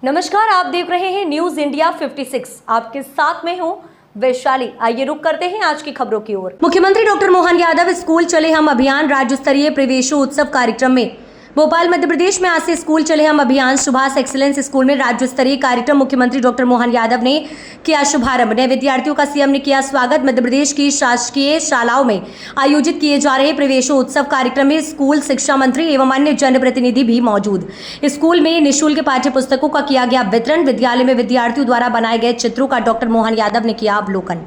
नमस्कार, आप देख रहे हैं न्यूज इंडिया 56। आपके साथ में हूं वैशाली। आइए रुक करते हैं आज की खबरों की ओर। मुख्यमंत्री डॉक्टर मोहन यादव स्कूल चले हम अभियान राज्य स्तरीय प्रवेशोत्सव कार्यक्रम में भोपाल मध्य प्रदेश में आज से स्कूल चले हम अभियान सुभाष एक्सीलेंस स्कूल में राज्य स्तरीय कार्यक्रम मुख्यमंत्री डॉक्टर मोहन यादव ने किया शुभारंभ। नए विद्यार्थियों का सीएम ने किया स्वागत। मध्य प्रदेश की शासकीय शालाओं में आयोजित किए जा रहे प्रवेशोत्सव कार्यक्रम में स्कूल शिक्षा मंत्री एवं अन्य जनप्रतिनिधि भी मौजूद। स्कूल में निःशुल्क पाठ्य पुस्तकों का किया गया वितरण। विद्यालय में विद्यार्थियों द्वारा बनाए गए चित्रों का डॉक्टर मोहन यादव ने किया अवलोकन।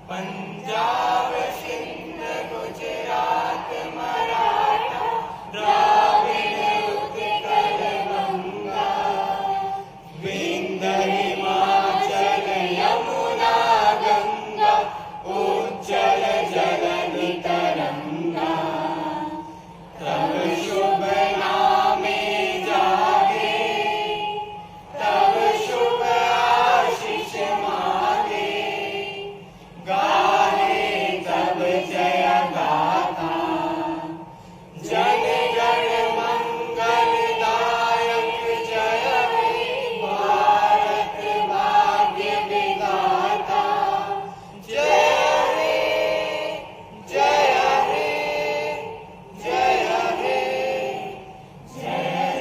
पंजाब सिंध गुजरात मराठा द्राविड़ उत्कल गंगा विंध्य हिमाचल यमुना गंगा उज्जल जलधि तरंगा तब शुभ नामे जागे तब शुभ आशीष मांगे गाहे तब जय गाथा जन गण मंगल दायक जय हे भारत भाग्य विधाता जय हे जय हे जय हे जय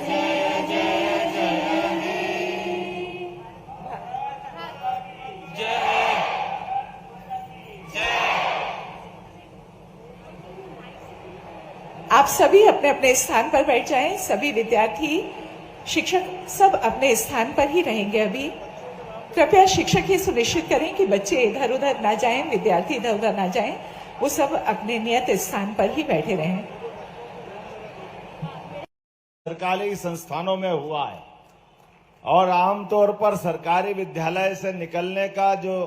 जय जय जय हे जय आप सभी अपने अपने स्थान पर बैठ जाएं। सभी विद्यार्थी, शिक्षक सब अपने स्थान पर ही रहेंगे। अभी कृपया शिक्षक ये सुनिश्चित करें कि बच्चे इधर उधर ना जाएं, विद्यार्थी इधर उधर ना जाएं, वो सब अपने नियत स्थान पर ही बैठे रहें। सरकारी संस्थानों में हुआ है और आमतौर पर सरकारी विद्यालय से निकलने का जो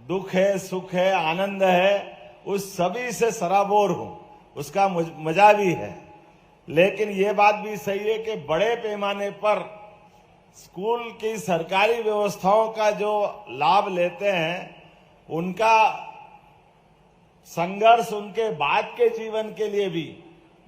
दुख है, सुख है, आनंद है, उस सभी से सराबोर हूं, उसका मजा भी है। लेकिन ये बात भी सही है कि बड़े पैमाने पर स्कूल की सरकारी व्यवस्थाओं का जो लाभ लेते हैं, उनका संघर्ष उनके बाद के जीवन के लिए भी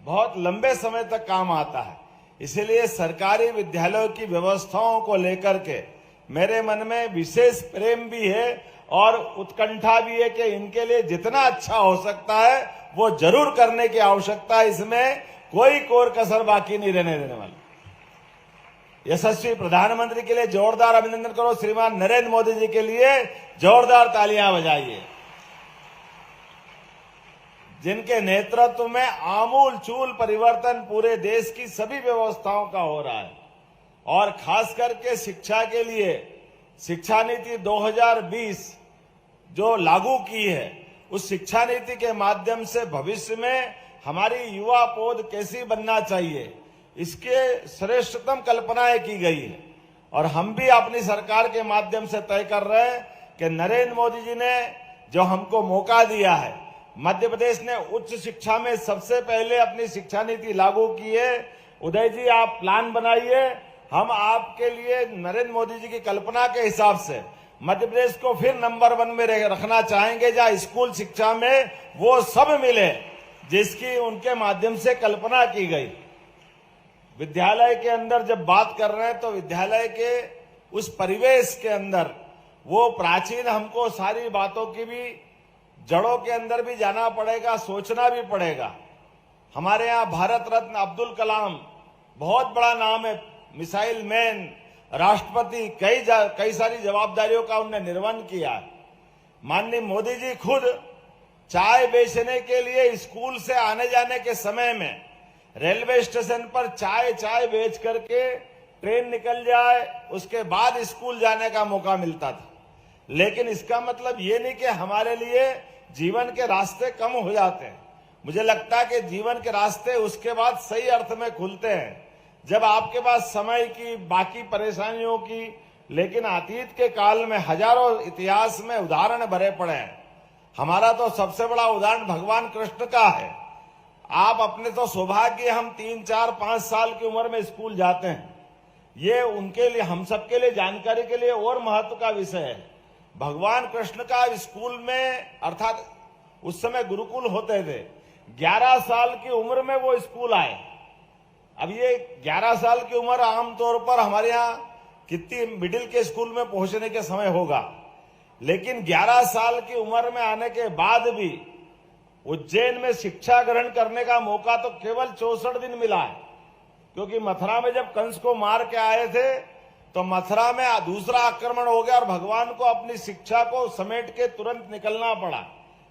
बहुत लंबे समय तक काम आता है। इसलिए सरकारी विद्यालयों की व्यवस्थाओं को लेकर के मेरे मन में विशेष प्रेम भी है और उत्कंठा भी है कि इनके लिए जितना अच्छा हो सकता है वो जरूर करने की आवश्यकता है। इसमें कोई कोर कसर बाकी नहीं रहने देने वाली। यशस्वी प्रधानमंत्री के लिए जोरदार अभिनंदन करो। श्रीमान नरेंद्र मोदी जी के लिए जोरदार तालियां बजाइए, जिनके नेतृत्व में आमूल चूल परिवर्तन पूरे देश की सभी व्यवस्थाओं का हो रहा है। और खास करके शिक्षा के लिए शिक्षा नीति 2020 जो लागू की है, उस शिक्षा नीति के माध्यम से भविष्य में हमारी युवा पौध कैसी बनना चाहिए, इसके श्रेष्ठतम कल्पनाएं की गई है। और हम भी अपनी सरकार के माध्यम से तय कर रहे हैं कि नरेंद्र मोदी जी ने जो हमको मौका दिया है, मध्य प्रदेश ने उच्च शिक्षा में सबसे पहले अपनी शिक्षा नीति लागू की है। उदय जी, आप प्लान बनाइए, हम आपके लिए नरेंद्र मोदी जी की कल्पना के हिसाब से मध्य प्रदेश को फिर नंबर 1 में रखना चाहेंगे, जहां स्कूल शिक्षा में वो सब मिले जिसकी उनके माध्यम से कल्पना की गई। विद्यालय के अंदर जब बात कर रहे हैं तो विद्यालय के उस परिवेश के अंदर वो प्राचीन, हमको सारी बातों की भी जड़ों के अंदर भी जाना पड़ेगा, सोचना भी पड़ेगा। हमारे यहाँ भारत रत्न अब्दुल कलाम बहुत बड़ा नाम है, मिसाइल मैन, राष्ट्रपति, कई सारी जवाबदारियों का उन्होंने निर्वहन किया। माननीय मोदी जी खुद चाय बेचने के लिए स्कूल से आने जाने के समय में रेलवे स्टेशन पर चाय बेच करके ट्रेन निकल जाए, उसके बाद स्कूल जाने का मौका मिलता था। लेकिन इसका मतलब ये नहीं कि हमारे लिए जीवन के रास्ते कम हो जाते हैं। मुझे लगता है कि जीवन के रास्ते उसके बाद सही अर्थ में खुलते हैं जब आपके पास समय की, बाकी परेशानियों की, लेकिन अतीत के काल में हजारों इतिहास में उदाहरण भरे पड़े हैं। हमारा तो सबसे बड़ा उदाहरण भगवान कृष्ण का है। आप अपने तो सौभाग्य, हम 3, 4, 5 साल की उम्र में स्कूल जाते हैं, ये उनके लिए, हम सबके लिए जानकारी के लिए और महत्व का विषय है। भगवान कृष्ण का स्कूल में, अर्थात उस समय गुरुकुल होते थे। 11 साल की उम्र में वो स्कूल आए। अब ये 11 साल की उम्र आमतौर पर हमारे यहाँ कितनी मिडिल के स्कूल में पहुंचने के समय होगा, लेकिन 11 साल की उम्र में आने के बाद भी उज्जैन में शिक्षा ग्रहण करने का मौका तो केवल 64 दिन मिला है। क्योंकि मथुरा में जब कंस को मार के आए थे तो मथुरा में दूसरा आक्रमण हो गया और भगवान को अपनी शिक्षा को समेट के तुरंत निकलना पड़ा।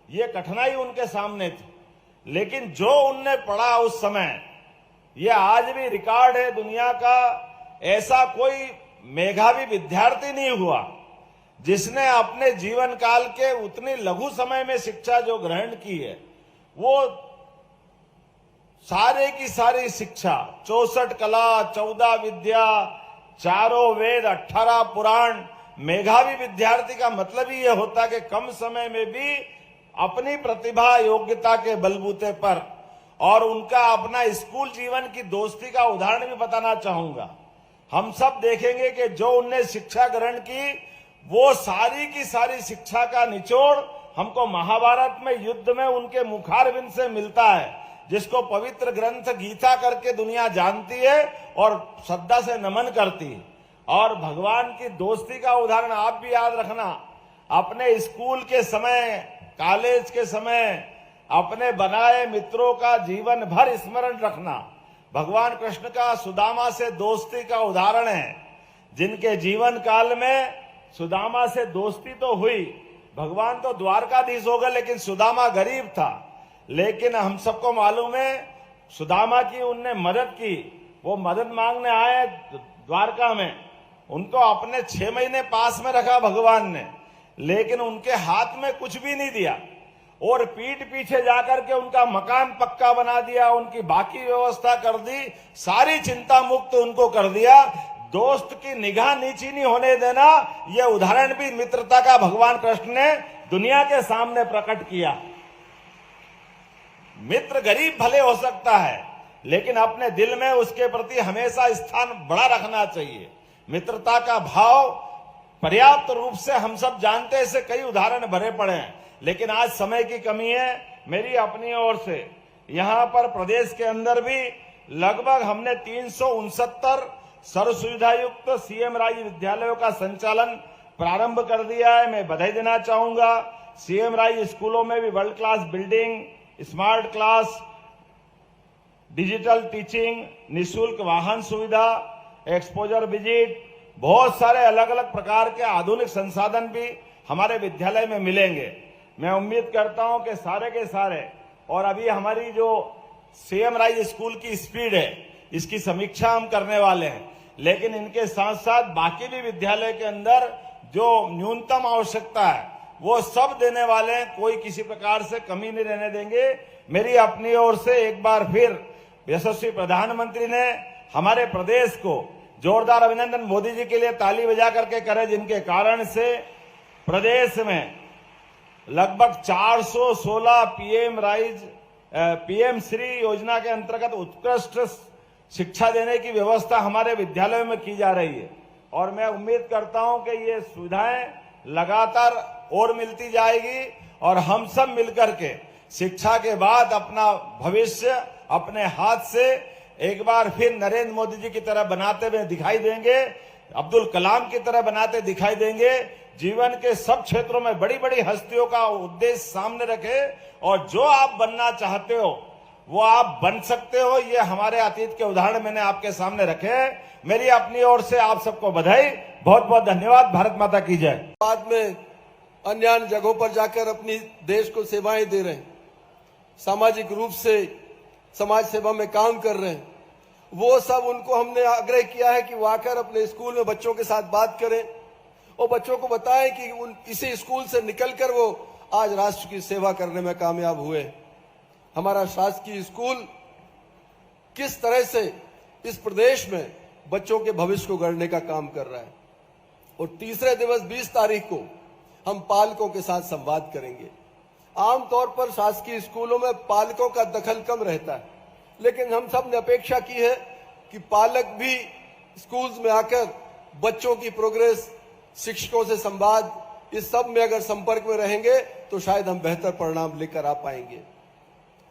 ये कठिनाई उनके सामने थी, लेकिन जो उनने पढ़ा उस समय, ये आज भी रिकॉर्ड है दुनिया का। ऐसा कोई मेधावी विद्यार्थी नहीं हुआ जिसने अपने जीवन काल के उतनी लघु समय में शिक्षा जो ग्रहण की है, वो सारे की सारी शिक्षा, 64 कला, 14 विद्या, 4 वेद, 18 पुराण। मेधावी विद्यार्थी का मतलब ही यह होता कि कम समय में भी अपनी प्रतिभा योग्यता के बलबूते पर, और उनका अपना स्कूल जीवन की दोस्ती का उदाहरण भी बताना चाहूंगा। हम सब देखेंगे कि जो उनने शिक्षा ग्रहण की, वो सारी की सारी शिक्षा का निचोड़ हमको महाभारत में युद्ध में उनके मुखारविंद से मिलता है, जिसको पवित्र ग्रंथ गीता करके दुनिया जानती है और श्रद्धा से नमन करती है। और भगवान की दोस्ती का उदाहरण आप भी याद रखना, अपने स्कूल के समय, कॉलेज के समय अपने बनाए मित्रों का जीवन भर स्मरण रखना। भगवान कृष्ण का सुदामा से दोस्ती का उदाहरण है, जिनके जीवन काल में सुदामा से दोस्ती तो हुई। भगवान तो द्वारकाधीश हो गए, लेकिन सुदामा गरीब था। लेकिन हम सबको मालूम है सुदामा की उनने मदद की। वो मदद मांगने आए द्वारका में, उनको अपने 6 महीने पास में रखा भगवान ने, लेकिन उनके हाथ में कुछ भी नहीं दिया और पीठ पीछे जाकर के उनका मकान पक्का बना दिया, उनकी बाकी व्यवस्था कर दी, सारी चिंता मुक्त उनको कर दिया। दोस्त की निगाह नीची नहीं होने देना, यह उदाहरण भी मित्रता का भगवान कृष्ण ने दुनिया के सामने प्रकट किया। मित्र गरीब भले हो सकता है, लेकिन अपने दिल में उसके प्रति हमेशा स्थान बड़ा रखना चाहिए। मित्रता का भाव पर्याप्त रूप से हम सब जानते हैं, ऐसे कई उदाहरण भरे पड़े हैं, लेकिन आज समय की कमी है। मेरी अपनी ओर से यहां पर प्रदेश के अंदर भी लगभग हमने 369 सर्व सुविधा युक्त सीएम राज विद्यालयों का संचालन प्रारंभ कर दिया है। मैं बधाई देना चाहूंगा। सीएम राज स्कूलों में भी world class building, smart class, digital teaching, निःशुल्क वाहन सुविधा, एक्सपोजर विजिट, बहुत सारे अलग अलग प्रकार के आधुनिक संसाधन भी हमारे विद्यालय में मिलेंगे। मैं उम्मीद करता हूं कि सारे के सारे, और अभी हमारी जो सीएम राज स्कूल की स्पीड है, इसकी समीक्षा हम करने वाले हैं, लेकिन इनके साथ साथ बाकी भी विद्यालय के अंदर जो न्यूनतम आवश्यकता है वो सब देने वाले हैं। कोई किसी प्रकार से कमी नहीं रहने देंगे। मेरी अपनी ओर से एक बार फिर यशस्वी प्रधानमंत्री ने हमारे प्रदेश को जोरदार अभिनंदन मोदी जी के लिए ताली बजा करके करे, जिनके कारण से प्रदेश में लगभग 416 पीएम श्री योजना के अंतर्गत उत्कृष्ट शिक्षा देने की व्यवस्था हमारे विद्यालयों में की जा रही है। और मैं उम्मीद करता हूं कि ये सुविधाएं लगातार और मिलती जाएगी और हम सब मिलकर के शिक्षा के बाद अपना भविष्य अपने हाथ से एक बार फिर नरेंद्र मोदी जी की तरह बनाते हुए दिखाई देंगे, अब्दुल कलाम की तरह बनाते दिखाई देंगे। जीवन के सब क्षेत्रों में बड़ी बड़ी हस्तियों का उद्देश्य सामने रखे और जो आप बनना चाहते हो वो आप बन सकते हो। ये हमारे अतीत के उदाहरण मैंने आपके सामने रखे। मेरी अपनी ओर से आप सबको बधाई, बहुत बहुत धन्यवाद। भारत माता की जय। बाद में अन्य जगहों पर जाकर अपनी देश को सेवाएं दे रहे हैं, सामाजिक रूप से समाज सेवा में काम कर रहे हैं, वो सब उनको हमने आग्रह किया है कि वो आकर अपने स्कूल में बच्चों के साथ बात करें और बच्चों को बताएं कि इसी स्कूल से निकलकर वो आज राष्ट्र की सेवा करने में कामयाब हुए। हमारा शासकीय स्कूल किस तरह से इस प्रदेश में बच्चों के भविष्य को गढ़ने का काम कर रहा है। और तीसरे दिवस 20 तारीख को हम पालकों के साथ संवाद करेंगे। आमतौर पर शासकीय स्कूलों में पालकों का दखल कम रहता है, लेकिन हम सब ने अपेक्षा की है कि पालक भी स्कूल्स में आकर बच्चों की प्रोग्रेस, शिक्षकों से संवाद, इस सब में अगर संपर्क में रहेंगे तो शायद हम बेहतर परिणाम लेकर आ पाएंगे।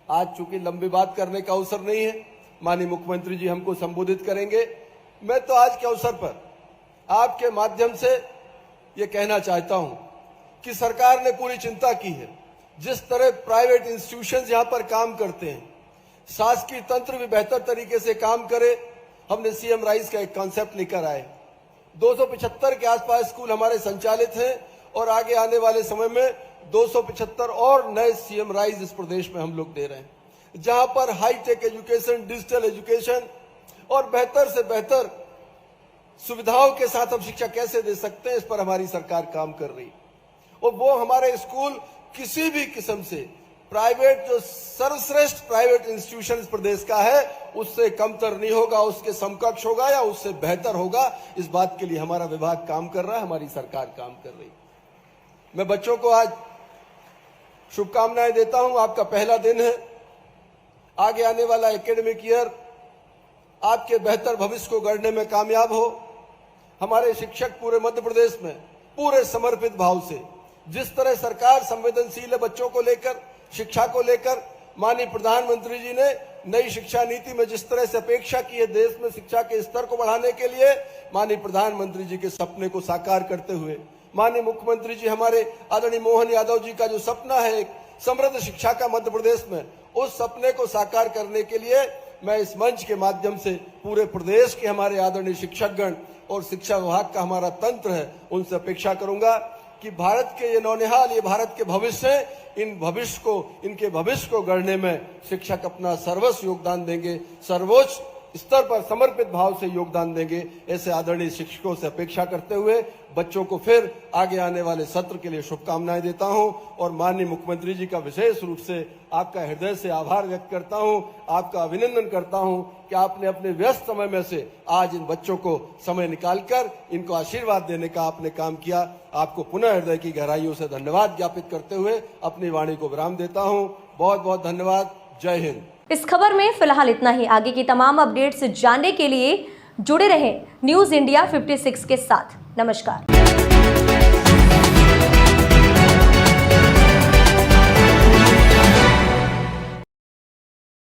आज चूंकि लंबी बात करने का अवसर नहीं है, माननीय मुख्यमंत्री जी हमको संबोधित करेंगे। मैं तो आज के अवसर पर आपके माध्यम से ये कहना चाहता हूं कि सरकार ने पूरी चिंता की है। जिस तरह प्राइवेट इंस्टीट्यूशंस यहां पर काम करते हैं, शासकीय तंत्र भी बेहतर तरीके से काम करे, हमने सीएम राइज का एक कॉन्सेप्ट लेकर आए। 275 के आसपास स्कूल हमारे संचालित हैं और आगे आने वाले समय में 275 और नए सीएम राइज इस प्रदेश में हम लोग दे रहे हैं, जहां पर हाईटेक एजुकेशन, डिजिटल एजुकेशन और बेहतर से बेहतर सुविधाओं के साथ हम शिक्षा कैसे दे सकते हैं, इस पर हमारी सरकार काम कर रही है। और वो हमारे स्कूल किसी भी किस्म से प्राइवेट, जो सर्वश्रेष्ठ प्राइवेट इंस्टीट्यूशन इस प्रदेश का है, उससे कमतर नहीं होगा, उसके समकक्ष होगा या उससे बेहतर होगा। इस बात के लिए हमारा विभाग काम कर रहा है, हमारी सरकार काम कर रही है। मैं बच्चों को आज शुभकामनाएं देता हूं। आपका पहला दिन है। आगे आने वाला एकेडमिक ईयर आपके बेहतर भविष्य को गढ़ने में कामयाब हो। हमारे शिक्षक पूरे मध्य प्रदेश में पूरे समर्पित भाव से, जिस तरह सरकार संवेदनशील है बच्चों को लेकर, शिक्षा को लेकर, माननीय प्रधानमंत्री जी ने नई शिक्षा नीति में जिस तरह से अपेक्षा की है देश में शिक्षा के स्तर को बढ़ाने के लिए, माननीय प्रधानमंत्री जी के सपने को साकार करते हुए माननीय मुख्यमंत्री जी हमारे आदरणीय मोहन यादव जी का जो सपना है एक समृद्ध शिक्षा का मध्य प्रदेश में, उस सपने को साकार करने के लिए मैं इस मंच के माध्यम से पूरे प्रदेश के हमारे आदरणीय शिक्षकगण और शिक्षा विभाग का हमारा तंत्र है, उनसे अपेक्षा करूंगा कि भारत के ये नौनिहाल, ये भारत के भविष्य है, इनके भविष्य को गढ़ने में शिक्षक अपना सर्वस्व योगदान देंगे, सर्वोच्च स्तर पर समर्पित भाव से योगदान देंगे। ऐसे आदरणीय शिक्षकों से अपेक्षा करते हुए बच्चों को फिर आगे आने वाले सत्र के लिए शुभकामनाएं देता हूं और माननीय मुख्यमंत्री जी का विशेष रूप से आपका हृदय से आभार व्यक्त करता हूं, आपका अभिनंदन करता हूं कि आपने अपने व्यस्त समय में से आज इन बच्चों को समय निकालकर इनको आशीर्वाद देने का आपने काम किया। आपको पुनः हृदय की गहराइयों से धन्यवाद ज्ञापित करते हुए अपनी वाणी को विराम देता हूं। बहुत बहुत धन्यवाद। जय हिंद। इस खबर में फिलहाल इतना ही। आगे की तमाम अपडेट्स जानने के लिए जुड़े रहें न्यूज़ इंडिया 56 के साथ। नमस्कार।